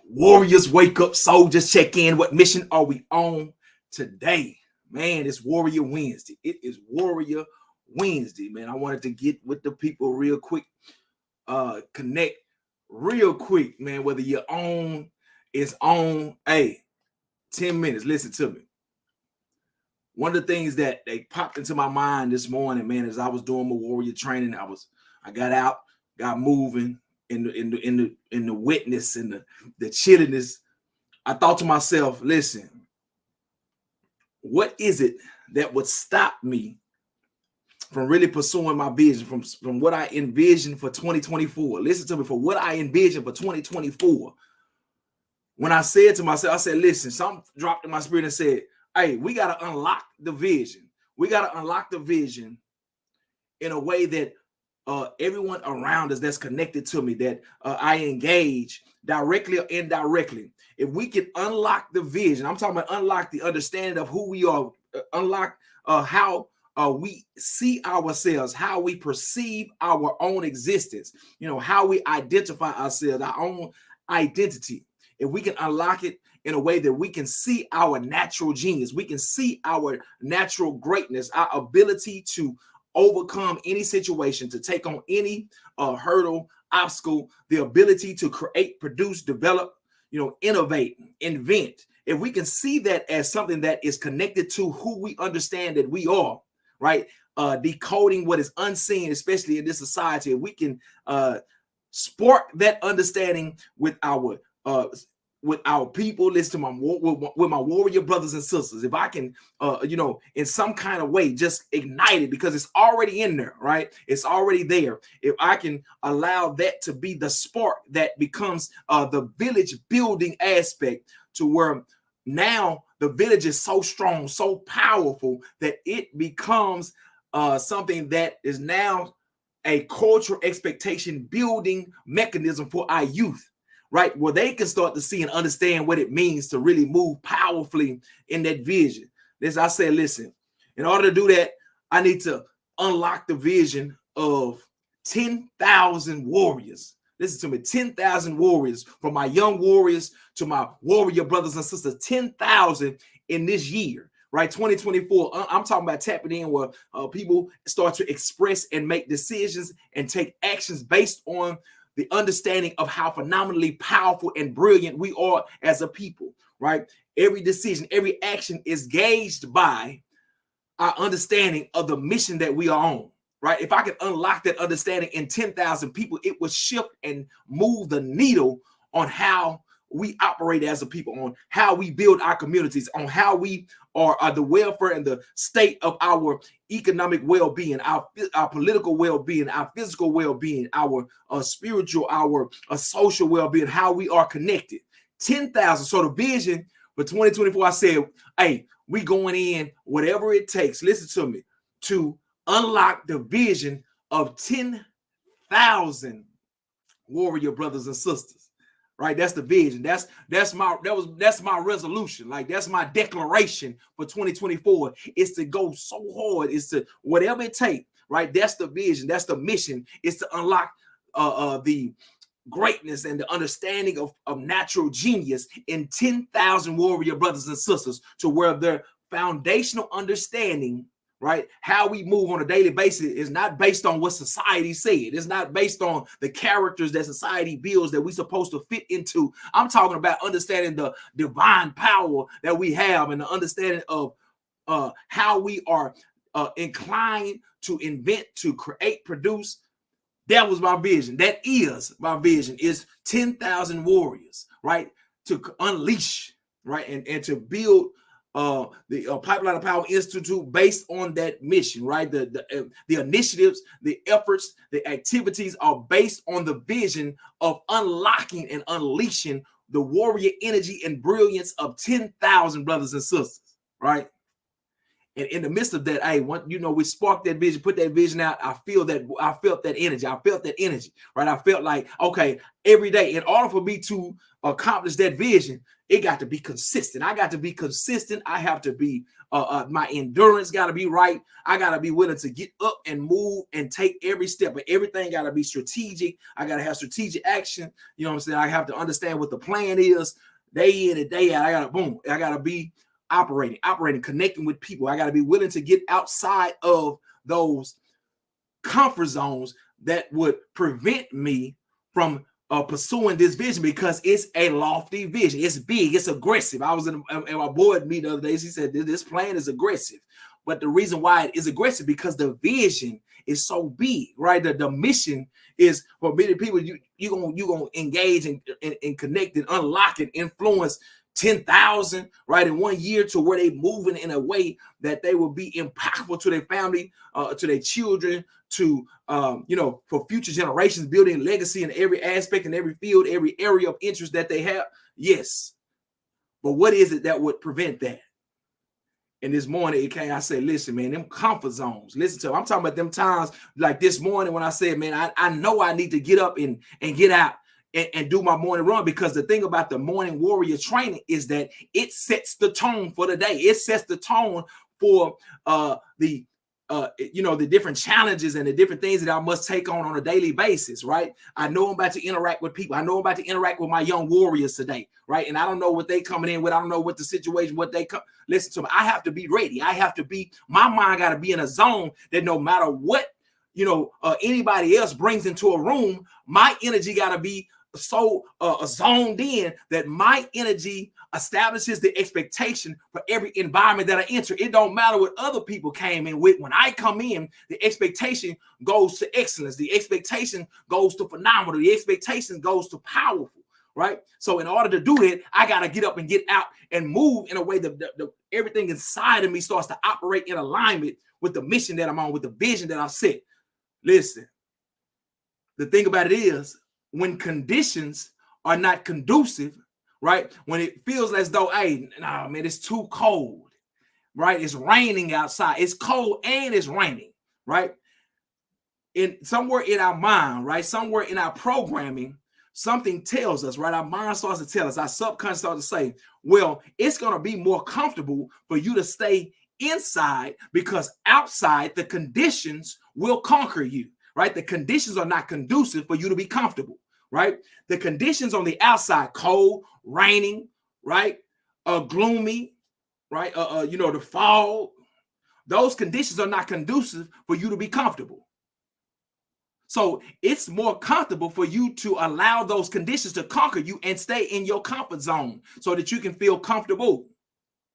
Warriors wake up, soldiers check in. What mission are we on today? Man, it's Warrior Wednesday. It is Warrior Wednesday, man. I wanted to get with the people real quick, connect real quick, man. Whether you're on, it's on. Hey, 10 minutes. Listen to me. One of the things that they popped into my mind this morning, man, as I was doing my warrior training, I got out, got moving in the witness and the chilliness. I thought to myself, listen, what is it that would stop me from really pursuing my vision, from what I envisioned for 2024? Listen to me, for what I envisioned for 2024. When I said to myself, I said, listen, something dropped in my spirit and said, hey, we got to unlock the vision. We got to unlock the vision in a way that everyone around us that's connected to me, that I engage directly or indirectly, if we can unlock the vision, I'm talking about unlock the understanding of who we are, unlock how we see ourselves, how we perceive our own existence, how we identify ourselves, our own identity. If we can unlock it in a way that we can see our natural genius, we can see our natural greatness, our ability to overcome any situation, to take on any hurdle, obstacle, the ability to create, produce, develop, innovate, invent. If we can see that as something that is connected to who we understand that we are, right? Decoding what is unseen, especially in this society, if we can spark that understanding with our people, listen to with my warrior brothers and sisters. If I can, in some kind of way, just ignite it, because it's already in there, right? It's already there. If I can allow that to be the spark that becomes the village building aspect, to where now the village is so strong, so powerful, that it becomes something that is now a cultural expectation building mechanism for our youth. Right, where they can start to see and understand what it means to really move powerfully in that vision. I said, listen, in order to do that, I need to unlock the vision of 10,000 warriors. Listen to me, 10,000 warriors, from my young warriors to my warrior brothers and sisters, 10,000 in this year, right? 2024. I'm talking about tapping in where people start to express and make decisions and take actions based on the understanding of how phenomenally powerful and brilliant we are as a people, right? Every decision, every action is gauged by our understanding of the mission that we are on, right? If I could unlock that understanding in 10,000 people, it would shift and move the needle on how we operate as a people, on how we build our communities, on how we are the welfare and the state of our economic well-being, our political well-being, our physical well-being, our spiritual, our social well-being, how we are connected. 10,000. So the vision for 2024, I said, hey, we going in whatever it takes, listen to me, to unlock the vision of 10,000 warrior brothers and sisters. Right, that's the vision. That's my resolution. Like, that's my declaration for 2024. Is to go so hard. Is to whatever it takes. Right, that's the vision. That's the mission. Is to unlock the greatness and the understanding of natural genius in 10,000 warrior brothers and sisters, to where their foundational understanding, right, how we move on a daily basis, is not based on what society said. It's not based on the characters that society builds that we're supposed to fit into. I'm talking about understanding the divine power that we have, and the understanding of how we are inclined to invent, to create, produce. That was my vision. That is my vision, is 10,000 warriors, right, to unleash, right, and to build the Pipeline of Power Institute based on that mission, right? The initiatives, the efforts, the activities are based on the vision of unlocking and unleashing the warrior energy and brilliance of 10,000 brothers and sisters, right? And in the midst of that, hey, we sparked that vision, put that vision out. I felt that energy, right? I felt like, okay, every day, in order for me to accomplish that vision, it got to be consistent. I got to be consistent. I have to be, my endurance got to be right. I got to be willing to get up and move and take every step, but everything got to be strategic. I got to have strategic action. You know what I'm saying? I have to understand what the plan is day in and day out. I got to be operating, connecting with people. I got to be willing to get outside of those comfort zones that would prevent me from pursuing this vision, because it's a lofty vision. It's big, it's aggressive. I was in my board meeting the other day. He said this plan is aggressive, but the reason why it is aggressive because the vision is so big, right? The mission is for many people. You gonna engage and connect and unlock and influence 10,000 right in 1 year, to where they moving in a way that they will be impactful to their family, to their children, to for future generations, building legacy in every aspect, in every field, every area of interest that they have. Yes, but what is it that would prevent that? And this morning it came, I said, listen, man, them comfort zones. Listen to them. I'm talking about them times like this morning when I said, man, I know I need to get up and get out and do my morning run, because the thing about the morning warrior training is that it sets the tone for the day. It sets the tone for the different challenges and the different things that I must take on a daily basis, right? I know I'm about to interact with people. I know I'm about to interact with my young warriors today, right? And I don't know what they coming in with. I don't know what the situation, what they come. Listen to me. I have to be ready. My mind got to be in a zone that no matter what, anybody else brings into a room, my energy got to be so zoned in that my energy establishes the expectation for every environment that I enter. It don't matter what other people came in with. When I come in, the expectation goes to excellence. The expectation goes to phenomenal. The expectation goes to powerful, right? So in order to do that, I got to get up and get out and move in a way that everything inside of me starts to operate in alignment with the mission that I'm on, with the vision that I've set. Listen, the thing about it is, when conditions are not conducive, right? When it feels as though, hey, nah, man, it's too cold, right? It's raining outside. It's cold and it's raining, right? Somewhere in our mind, right? Somewhere in our programming, something tells us, right? Our mind starts to tell us, our subconscious starts to say, well, it's going to be more comfortable for you to stay inside, because outside the conditions will conquer you, right? The conditions are not conducive for you to be comfortable, right? The conditions on the outside, cold, raining, right? Gloomy, right? The fog, those conditions are not conducive for you to be comfortable. So it's more comfortable for you to allow those conditions to conquer you and stay in your comfort zone so that you can feel comfortable.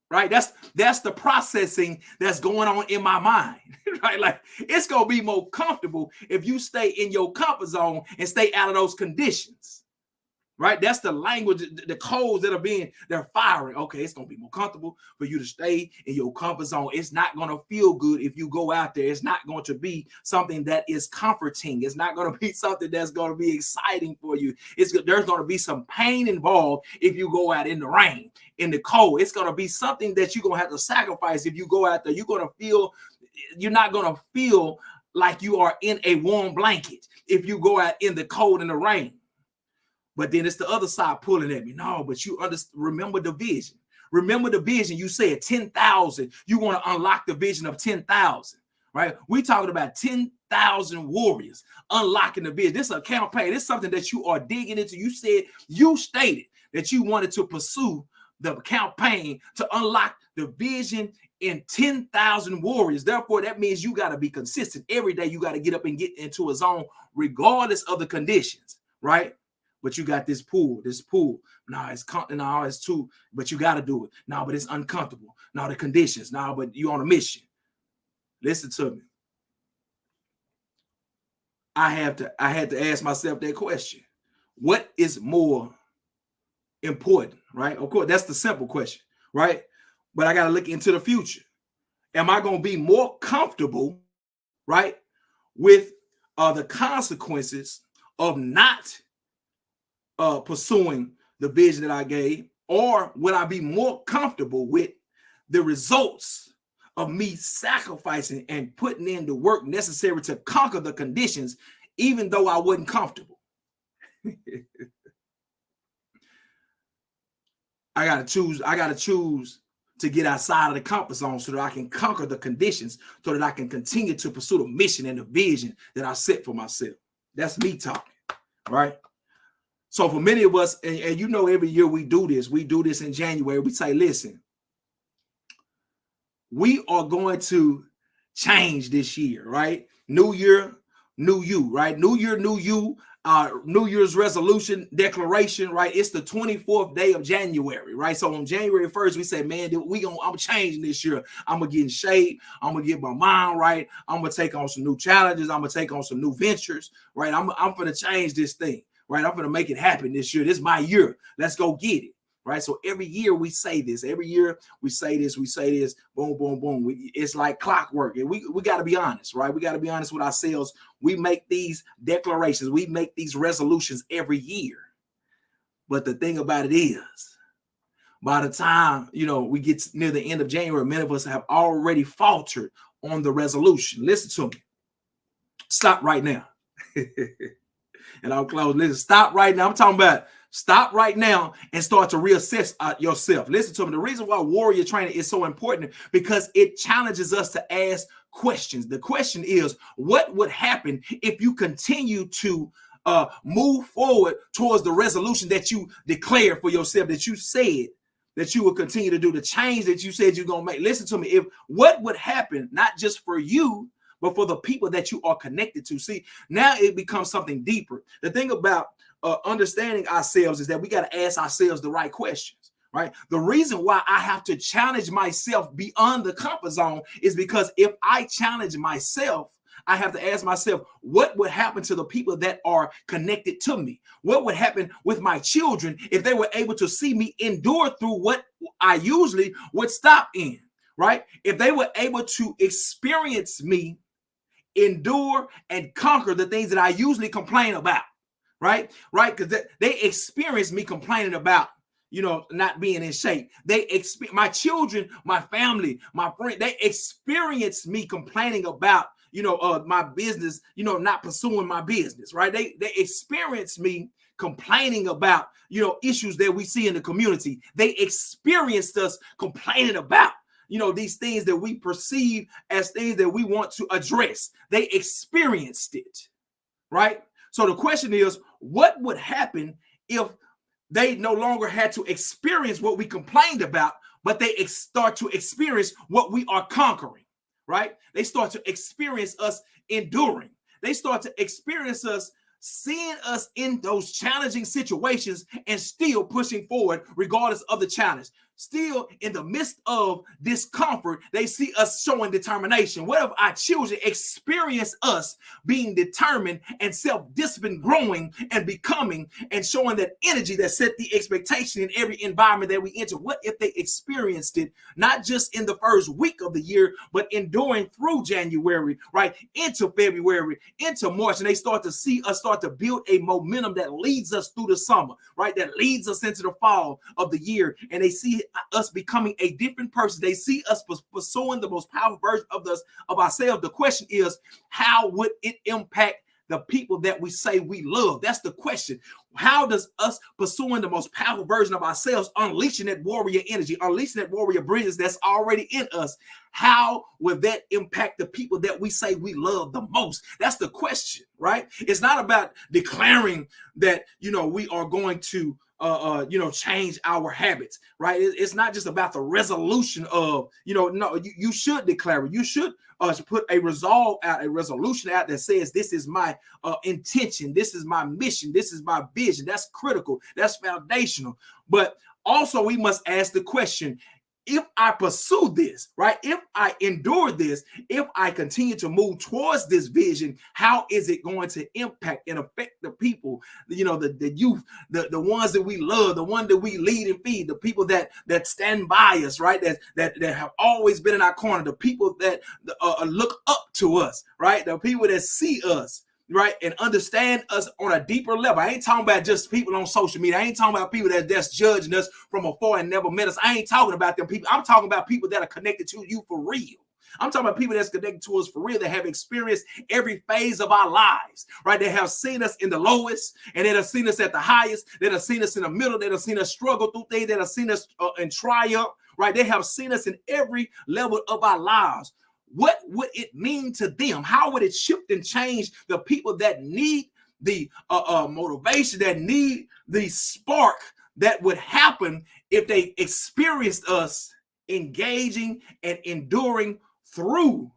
Right? That's the processing that's going on in my mind, right? Like, it's going to be more comfortable if you stay in your comfort zone and stay out of those conditions, right? That's the language, the codes they're firing. Okay, it's going to be more comfortable for you to stay in your comfort zone. It's not going to feel good if you go out there. It's not going to be something that is comforting. It's not going to be something that's going to be exciting for you. There's going to be some pain involved if you go out in the rain, in the cold. It's going to be something that you're going to have to sacrifice if you go out there. You're not going to feel like you are in a warm blanket if you go out in the cold and the rain. But then it's the other side pulling at me. No, but remember the vision. Remember the vision. You said 10,000. You want to unlock the vision of 10,000, right? We talking about 10,000 warriors unlocking the vision. This is a campaign. This is something that you are digging into. You stated that you wanted to pursue the campaign to unlock the vision in 10,000 warriors. Therefore, that means you got to be consistent. Every day you got to get up and get into a zone regardless of the conditions, right? But you got this pull. No, it's too, but you got to do it. No, but it's uncomfortable. No, the conditions. No, but you're on a mission. Listen to me. I had to ask myself that question. What is more important, right? Of course, that's the simple question, right? But I got to look into the future. Am I going to be more comfortable, right, with the consequences of not pursuing the vision that I gave, or would I be more comfortable with the results of me sacrificing and putting in the work necessary to conquer the conditions, even though I wasn't comfortable. I gotta choose to get outside of the comfort zone so that I can conquer the conditions, so that I can continue to pursue the mission and the vision that I set for myself. That's me talking, right? So for many of us, and you know, every year we do this in January. We say, listen, we are going to change this year, right? New year, new you, right? New year, new you. New Year's resolution declaration, right? It's the 24th day of January, right? So on January 1st, we said, man, I'm changing this year. I'm gonna get in shape. I'm gonna get my mind right. I'm gonna take on some new challenges. I'm gonna take on some new ventures, right? I'm gonna change this thing, right? I'm gonna make it happen this year. This is my year. Let's go get it. Right. So every year we say this, boom, boom, boom. It's like clockwork. And we got to be honest, right? We got to be honest with ourselves. We make these declarations, we make these resolutions every year. But the thing about it is, by the time, we get near the end of January, many of us have already faltered on the resolution. Listen to me. Stop right now. And I'll close. Listen, stop right now. I'm talking about stop right now and start to reassess yourself. Listen to me. The reason why warrior training is so important, because it challenges us to ask questions. The question is, what would happen if you continue to move forward towards the resolution that you declared for yourself, that you said that you will continue to do, the change that you said you're going to make? Listen to me. What would happen, not just for you, but for the people that you are connected to? See, now it becomes something deeper. The thing about understanding ourselves is that we got to ask ourselves the right questions, right? The reason why I have to challenge myself beyond the comfort zone is because if I challenge myself, I have to ask myself, what would happen to the people that are connected to me? What would happen with my children if they were able to see me endure through what I usually would stop in, right? If they were able to experience me endure and conquer the things that I usually complain about, right? Because they experience me complaining about, not being in shape. My children, my family, my friend, they experience me complaining about, my business, not pursuing my business, right? They experience me complaining about, issues that we see in the community. They experienced us complaining about, these things that we perceive as things that we want to address. They experienced it, right? So the question is, what would happen if they no longer had to experience what we complained about, but they start to experience what we are conquering, right? They start to experience us enduring. They start to experience us seeing us in those challenging situations and still pushing forward regardless of the challenge. Still in the midst of discomfort, they see us showing determination. What if our children experience us being determined and self-discipline, growing and becoming and showing that energy that set the expectation in every environment that we enter? What if they experienced it not just in the first week of the year, but enduring through January, right, into February, into March, and they start to see us start to build a momentum that leads us through the summer, right, that leads us into the fall of the year, and they see us becoming a different person. They see us pursuing the most powerful version of ourselves. The question is, how would it impact the people that we say we love? That's the question. How does us pursuing the most powerful version of ourselves, unleashing that warrior energy, unleashing that warrior brilliance that's already in us, how will that impact the people that we say we love the most? That's the question, right? It's not about declaring that, we are going to change our habits, right? It's not just about the resolution of, no, you should declare it. You should put a resolution out that says, this is my intention, this is my mission, this is my vision. That's critical. That's foundational. But also we must ask the question, if I pursue this, right? If I endure this, if I continue to move towards this vision, how is it going to impact and affect the people, the youth, the ones that we love, the one that we lead and feed, the people that stand by us, right? That have always been in our corner, the people that look up to us, right? The people that see us, right, and understand us on a deeper level. I ain't talking about just people on social media. I ain't talking about people that's judging us from afar and never met us. I ain't talking about them people. I'm talking about people that are connected to you for real, I'm talking about people that's connected to us for real, that have experienced every phase of our lives, right? They have seen us in the lowest, and they have seen us at the highest. They have seen us in the middle. They have seen us struggle through things. They have seen us in triumph, right? They have seen us in every level of our lives. What would it mean to them? How would it shift and change the people that need the motivation, that need the spark that would happen if they experienced us engaging and enduring through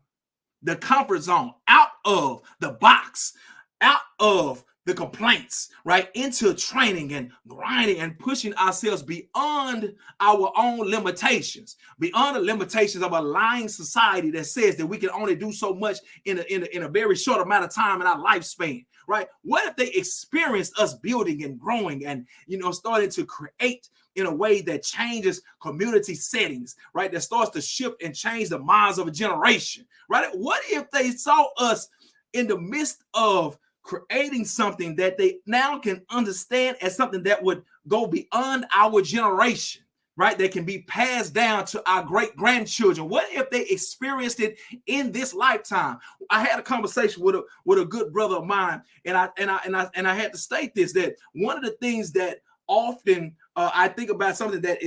the comfort zone, out of the box, out of the complaints, right, into training and grinding and pushing ourselves beyond our own limitations, beyond the limitations of a lying society that says that we can only do so much in a very short amount of time in our lifespan, right? What if they experienced us building and growing and, starting to create in a way that changes community settings, right? That starts to shift and change the minds of a generation, right? What if they saw us in the midst of creating something that they now can understand as something that would go beyond our generation, right? That can be passed down to our great grandchildren. What if they experienced it in this lifetime? I had a conversation with a good brother of mine, and I had to state this, that one of the things that often I think about, something that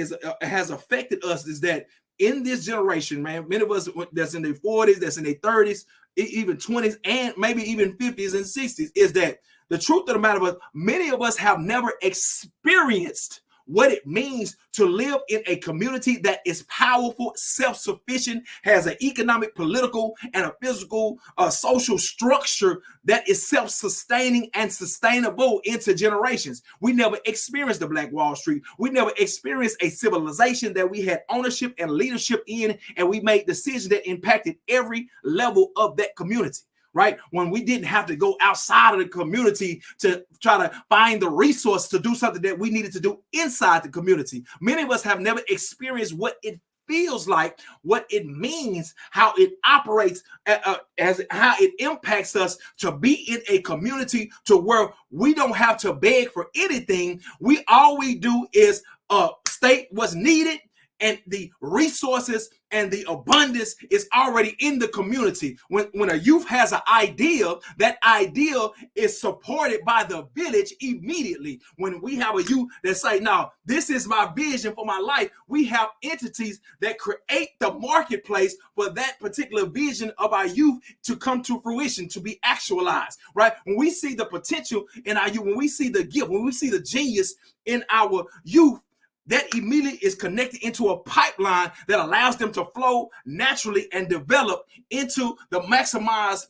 has affected us, is that in this generation, man, many of us that's in their 40s, that's in their 30s, even 20s, and maybe even 50s and 60s, is that the truth of the matter is many of us have never experienced what it means to live in a community that is powerful, self-sufficient, has an economic, political, and a physical, social structure that is self-sustaining and sustainable into generations. We never experienced the Black Wall Street. We never experienced a civilization that we had ownership and leadership in, and we made decisions that impacted every level of that community. Right? When we didn't have to go outside of the community to try to find the resource to do something that we needed to do inside the community. Many of us have never experienced what it feels like, what it means, how it operates, as how it impacts us to be in a community to where we don't have to beg for anything. All we do is state what's needed, and the resources and the abundance is already in the community. When a youth has an idea, that idea is supported by the village immediately. When we have a youth that say, "Now, this is my vision for my life," we have entities that create the marketplace for that particular vision of our youth to come to fruition, to be actualized, right? When we see the potential in our youth, when we see the gift, when we see the genius in our youth, that immediately is connected into a pipeline that allows them to flow naturally and develop into the maximize,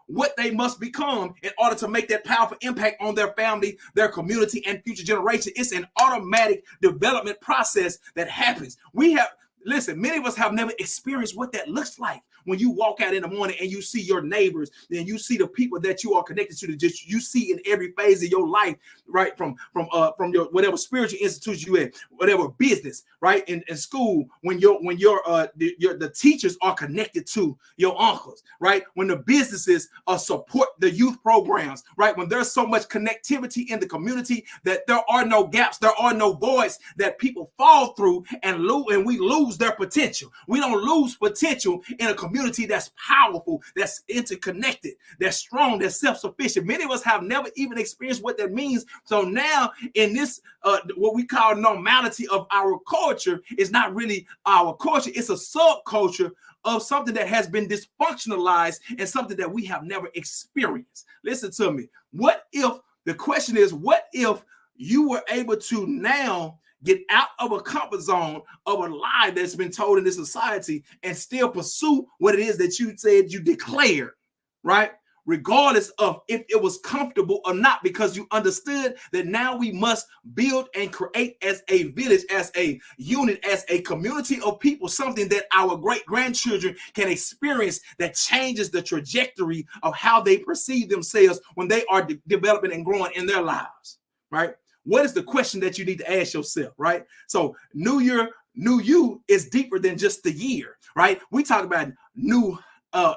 what they must become in order to make that powerful impact on their family, their community, and future generations. It's an automatic development process that happens. Many of us have never experienced what that looks like. When you walk out in the morning and you see your neighbors, and you see the people that you are connected to, that you see in every phase of your life, right? From your whatever spiritual institution you in, whatever business, right? In school, when the teachers are connected to your uncles, right? When the businesses support the youth programs, right? When there's so much connectivity in the community that there are no gaps, there are no voids that people fall through and we lose their potential. We don't lose potential in a community that's powerful, that's interconnected, that's strong, that's self-sufficient. Many of us have never even experienced what that means. So now in this, what we call normality of our culture, is not really our culture. It's a subculture of something that has been dysfunctionalized and something that we have never experienced. Listen to me. The question is, what if you were able to now get out of a comfort zone of a lie that's been told in this society and still pursue what it is that you said you declared, right? Regardless of if it was comfortable or not, because you understood that now we must build and create as a village, as a unit, as a community of people, something that our great grandchildren can experience that changes the trajectory of how they perceive themselves when they are developing and growing in their lives, right? What is the question that you need to ask yourself, right? So new year, new you is deeper than just the year, right? We talk about new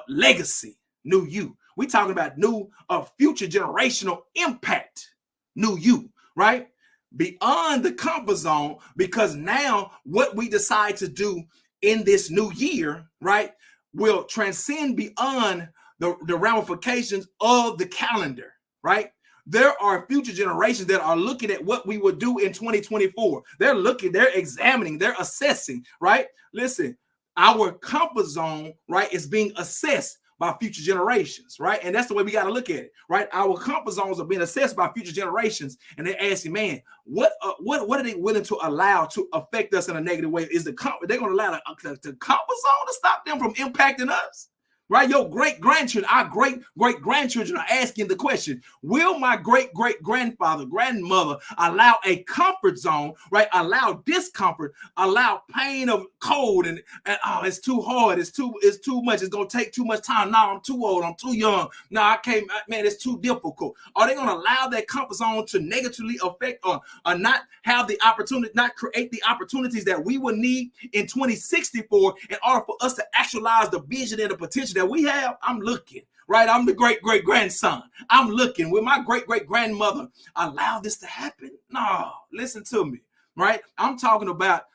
legacy, new you. We talking about new future generational impact, new you, right? Beyond the comfort zone, because now what we decide to do in this new year, right? will transcend beyond the ramifications of the calendar, right? There are future generations that are looking at what we will do in 2024. They're looking, they're examining, they're assessing, right? Listen, our comfort zone, right, is being assessed by future generations, right? And that's the way we got to look at it, right? Our comfort zones are being assessed by future generations, and they're asking, man, what are they willing to allow to affect us in a negative way? Is they're going to allow the comfort zone to stop them from impacting us? Right? Your great-grandchildren, our great-great-grandchildren are asking the question, will my great-great-grandfather, grandmother allow a comfort zone, right? Allow discomfort, allow pain of cold and oh, it's too hard, it's too much, it's going to take too much time. Now I'm too old, I'm too young. No, I can't, man, it's too difficult. Are they going to allow that comfort zone to negatively affect or not have the opportunity, not create the opportunities that we will need in 2064 in order for us to actualize the vision and the potential that we have? I'm looking, right? I'm the great-great-grandson. I'm looking. Will my great-great-grandmother allow this to happen? No, listen to me, right? I'm talking about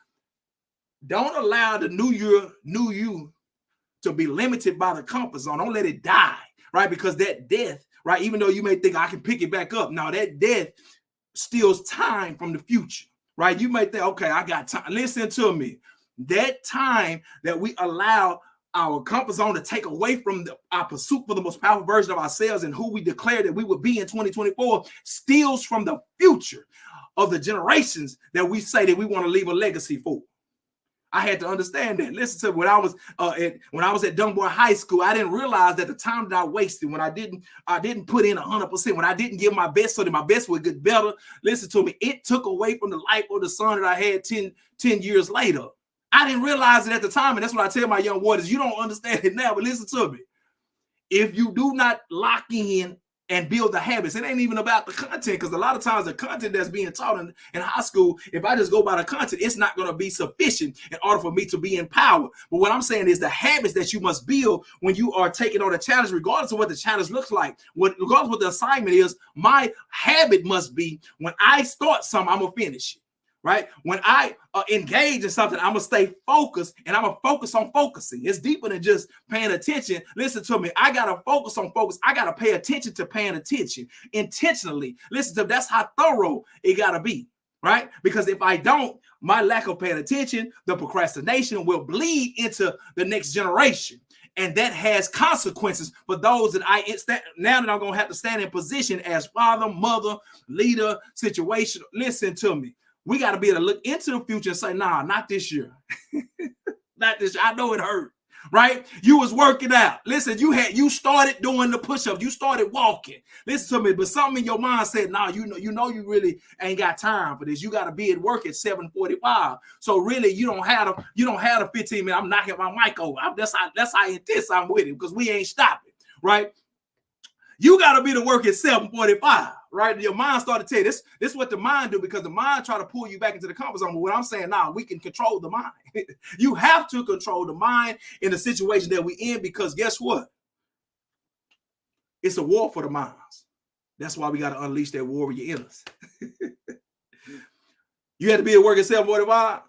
don't allow the new you to be limited by the comfort zone. Don't let it die, right? Because that death, right, even though you may think I can pick it back up, now that death steals time from the future, right? You may think, okay, I got time. Listen to me. That time that we allow our comfort zone to take away from our pursuit for the most powerful version of ourselves and who we declare that we will be in 2024 steals from the future of the generations that we say that we want to leave a legacy for. I had to understand that. Listen to me. When I was at Dunbar High School, I didn't realize that the time that I wasted when I didn't put in 100%, when I didn't give my best so that my best would get better. Listen to me. It took away from the life of the son that I had 10 years later. I didn't realize it at the time, and that's what I tell my young warriors. You don't understand it now, but listen to me. If you do not lock in and build the habits, it ain't even about the content, because a lot of times the content that's being taught in high school, if I just go by the content, it's not going to be sufficient in order for me to be empowered. But what I'm saying is the habits that you must build when you are taking on a challenge, regardless of what the challenge looks like, regardless of what the assignment is, my habit must be when I start something, I'm going to finish it. Right? When I engage in something, I'm going to stay focused, and I'm going to focus on focusing. It's deeper than just paying attention. Listen to me. I got to focus on focus. I got to pay attention to paying attention intentionally. Listen to me. That's how thorough it got to be, right? Because if I don't, my lack of paying attention, the procrastination will bleed into the next generation. And that has consequences for those that now that I'm going to have to stand in position as father, mother, leader, situation. Listen to me. We got to be able to look into the future and say, nah, not this year. Not this year. I know it hurt, right? You was working out. Listen, you started doing the push-up. You started walking. Listen to me, but something in your mind said, nah, you know you really ain't got time for this. You got to be at work at 7:45. So really, you don't have a 15 minutes. I'm knocking my mic over. That's how intense I'm with it, because we ain't stopping, right? You got to be to work at 7:45, right? Your mind started to tell you this is what the mind do, because the mind try to pull you back into the comfort zone. But what I'm saying now, we can control the mind. You have to control the mind in the situation that we in, because guess what? It's a war for the minds. That's why we got to unleash that warrior in us. You had to be at work at 7:45.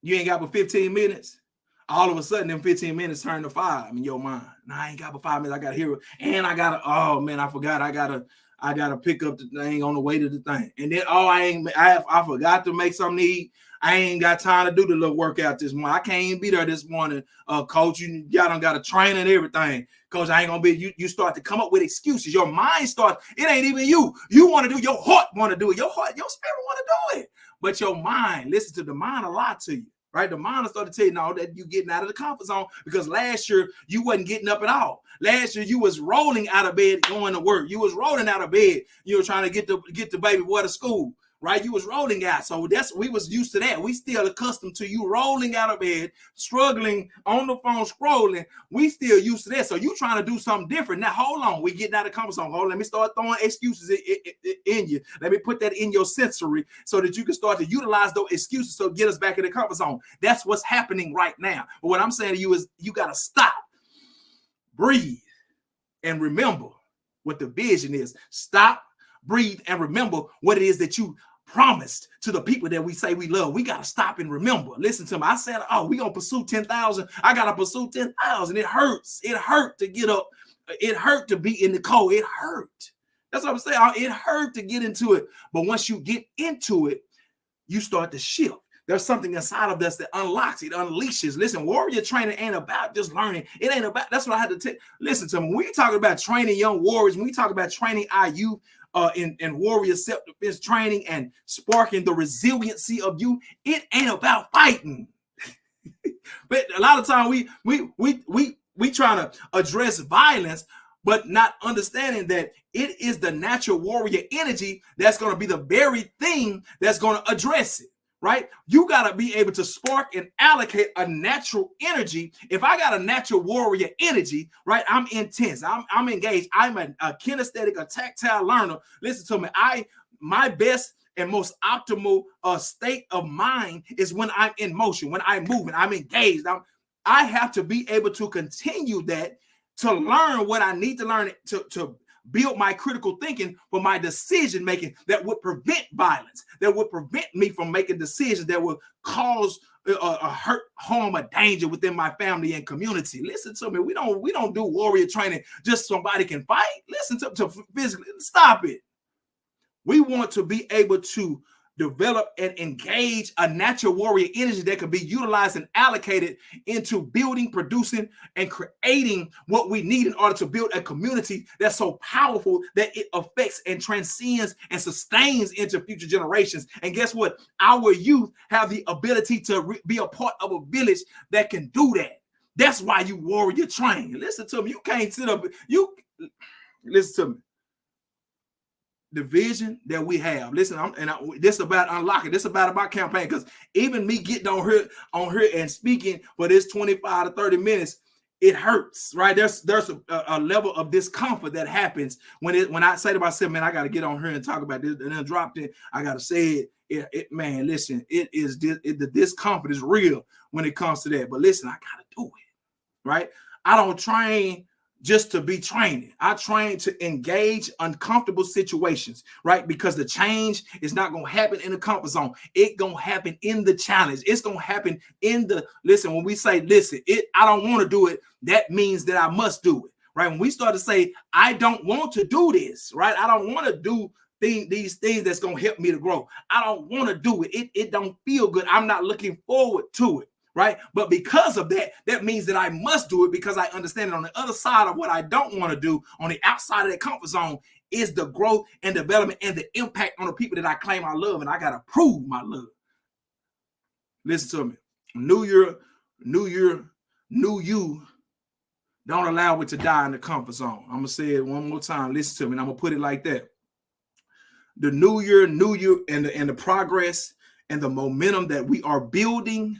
You ain't got but 15 minutes. All of a sudden, them 15 minutes turn to 5 in your mind. Nah, I ain't got but 5 minutes. I got to hear it. And I got to, oh man, I forgot. I got to pick up the thing on the way to the thing. And then, I forgot to make something to eat. I ain't got time to do the little workout this morning. I can't even be there this morning. Coach, y'all done got a train and everything. Coach, I ain't going to be, you start to come up with excuses. Your mind starts, it ain't even you. You want to do, your heart want to do it. Your heart, your spirit want to do it. But your mind, listen to the mind a lot to you. Right? The mind will start to tell you now that you're getting out of the comfort zone, because last year you wasn't getting up at all. Last year you was rolling out of bed going to work. You was rolling out of bed. You were trying to get the baby boy to school. Right? You was rolling out. So we was used to that. We still accustomed to you rolling out of bed, struggling on the phone, scrolling. We still used to that. So you trying to do something different. Now, hold on. We getting out of the comfort zone. Hold on. Let me start throwing excuses in you. Let me put that in your sensory so that you can start to utilize those excuses so get us back in the comfort zone. That's what's happening right now. But what I'm saying to you is you got to stop, breathe, and remember what the vision is. Stop, breathe, and remember what it is that you promised to the people that we say we love. We got to stop and remember. Listen to me. I said, oh, we going to pursue 10,000. I got to pursue 10,000. It hurts. It hurt to get up. It hurt to be in the cold. It hurt. That's what I'm saying. It hurt to get into it. But once you get into it, you start to shift. There's something inside of us that unlocks, it unleashes. Listen, warrior training ain't about just learning. It ain't about, that's what I had to tell. Listen to me. When we talk about training young warriors, when we talk about training our youth in warrior self-defense training and sparking the resiliency of you, it ain't about fighting. But a lot of time we trying to address violence, but not understanding that it is the natural warrior energy that's going to be the very thing that's going to address it. Right? You got to be able to spark and allocate a natural energy. If I got a natural warrior energy, right? I'm intense. I'm engaged. I'm a kinesthetic, a tactile learner. Listen to me. My best and most optimal state of mind is when I'm in motion, when I'm moving, I'm engaged. I have to be able to continue that to learn what I need to learn to build my critical thinking for my decision making that would prevent violence, that would prevent me from making decisions that would cause a hurt, harm, or danger within my family and community. Listen to me. We don't do warrior training just so somebody can fight. Listen to physically. Stop it. We want to be able to develop and engage a natural warrior energy that can be utilized and allocated into building, producing, and creating what we need in order to build a community that's so powerful that it affects and transcends and sustains into future generations. And guess what? Our youth have the ability to be a part of a village that can do that. That's why you warrior train. Listen to me. You can't sit up. Listen to me. The vision that we have. Listen, this is about unlocking. This is about my campaign, because even me getting on here and speaking for this 25 to 30 minutes, it hurts, right? There's a level of discomfort that happens when I say to myself, man, I got to get on here and talk about this, and then dropped it. I got to say it. Man, listen, the discomfort is real when it comes to that. But listen, I got to do it, right? I don't train just to be training. I train to engage uncomfortable situations, right? Because the change is not going to happen in the comfort zone. It's going to happen in the challenge. It's going to happen in the, listen, when we say, listen, I don't want to do it, that means that I must do it, right? When we start to say, I don't want to do this, right? I don't want to do these things that's going to help me to grow. I don't want to do it. It don't feel good. I'm not looking forward to it. Right. But because of that, that means that I must do it, because I understand that on the other side of what I don't want to do, on the outside of that comfort zone, is the growth and development and the impact on the people that I claim I love. And I got to prove my love. Listen to me. New year, new you. Don't allow it to die in the comfort zone. I'm going to say it one more time. Listen to me. And I'm going to put it like that. The new year, and the progress and the momentum that we are building,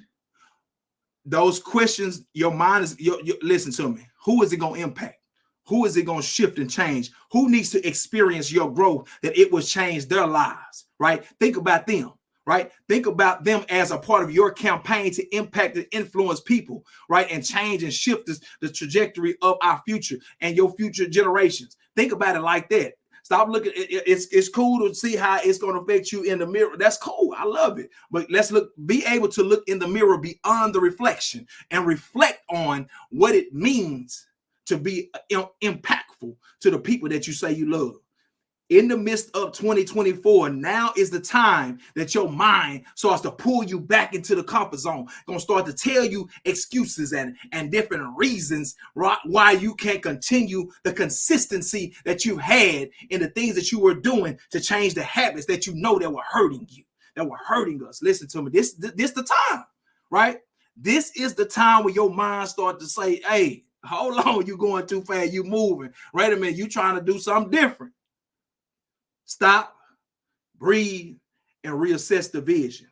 those questions, your mind is, listen to me. Who is it going to impact? Who is it going to shift and change? Who needs to experience your growth that it will change their lives, right? Think about them, right? Think about them as a part of your campaign to impact and influence people, right? And change and shift the trajectory of our future and your future generations. Think about it like that. Stop looking. It's cool to see how it's going to affect you in the mirror. That's cool. I love it. But let's be able to look in the mirror beyond the reflection and reflect on what it means to be impactful to the people that you say you love. In the midst of 2024, now is the time that your mind starts to pull you back into the comfort zone. Gonna start to tell you excuses and different reasons why you can't continue the consistency that you had in the things that you were doing to change the habits that you know that were hurting you, that were hurting us. Listen to me. This the time, right? This is the time where your mind starts to say, hey, hold on, you going too fast, you moving. Wait a minute, you trying to do something different. Stop, breathe, and reassess the vision.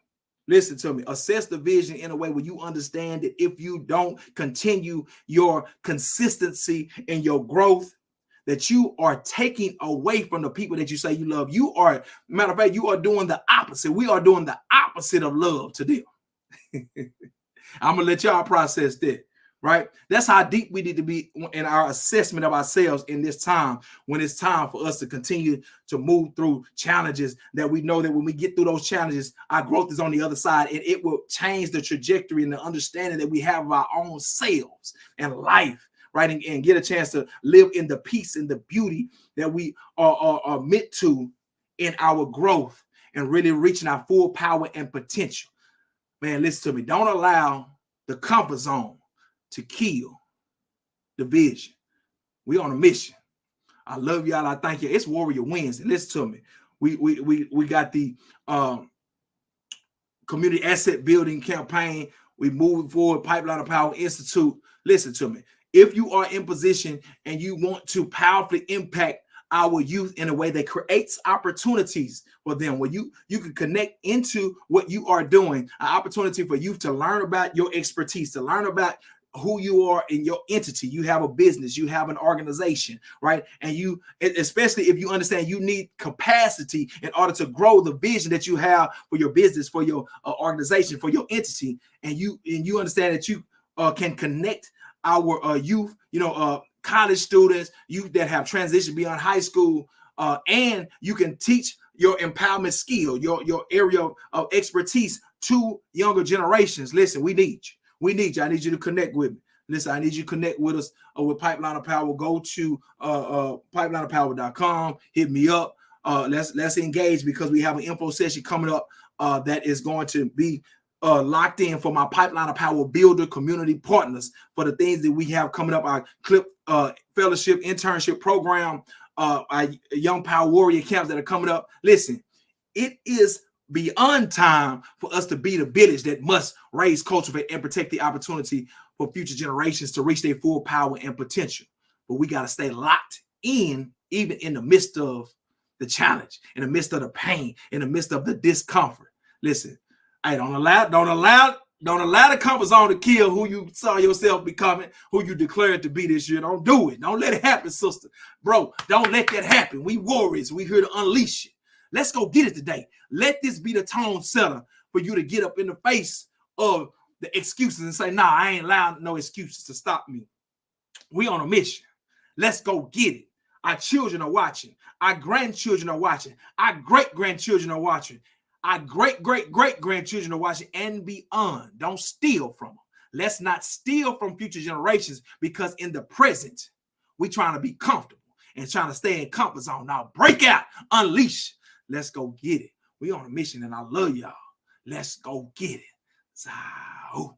Listen to me. Assess the vision in a way where you understand that if you don't continue your consistency in your growth, that you are taking away from the people that you say you love. You are, matter of fact, you are doing the opposite. We are doing the opposite of love to them. I'm going to let y'all process that. right? That's how deep we need to be in our assessment of ourselves in this time, when it's time for us to continue to move through challenges that we know that when we get through those challenges, our growth is on the other side, and it will change the trajectory and the understanding that we have of our own selves and life, right? And get a chance to live in the peace and the beauty that we are meant to in our growth and really reaching our full power and potential. Man, listen to me. Don't allow the comfort zone to kill the vision. We on a mission. I love y'all. I thank you. It's Warrior Wednesday. Listen to me. We got the community asset building campaign. We moving forward. Pipeline of Power Institute. Listen to me. If you are in position and you want to powerfully impact our youth in a way that creates opportunities for them, where you can connect into what you are doing, an opportunity for youth to learn about your expertise, to learn about who you are in your entity. You have a business, you have an organization, right? And you, especially if you understand you need capacity in order to grow the vision that you have for your business, for your organization, for your entity, and you understand that you can connect our youth, college students, youth that have transitioned beyond high school, and you can teach your empowerment skill, your area of expertise to younger generations. Listen, we need you. We need you. I need you to connect with me. Listen, I need you to connect with us with Pipeline of Power. Go to pipelineofpower.com. Hit me up. Let's engage, because we have an info session coming up that is going to be locked in for my Pipeline of Power Builder community partners for the things that we have coming up. Our CLIP fellowship internship program, our Young Power Warrior camps that are coming up. Listen, it is beyond time for us to be the village that must raise, cultivate, and protect the opportunity for future generations to reach their full power and potential. But we got to stay locked in, even in the midst of the challenge, in the midst of the pain, in the midst of the discomfort. Listen, hey, don't allow the comfort zone to kill who you saw yourself becoming, who you declared to be this year. Don't do it. Don't let it happen, sister. Bro, don't let that happen. We warriors. We here to unleash it. Let's go get it today. Let this be the tone setter for you to get up in the face of the excuses and say, nah, I ain't allowed no excuses to stop me. We on a mission. Let's go get it. Our children are watching. Our grandchildren are watching. Our great-grandchildren are watching. Our great-great-great-grandchildren are watching and beyond. Don't steal from them. Let's not steal from future generations, because in the present, we're trying to be comfortable and trying to stay in comfort zone. Now break out, unleash. Let's go get it. We on a mission, and I love y'all. Let's go get it. So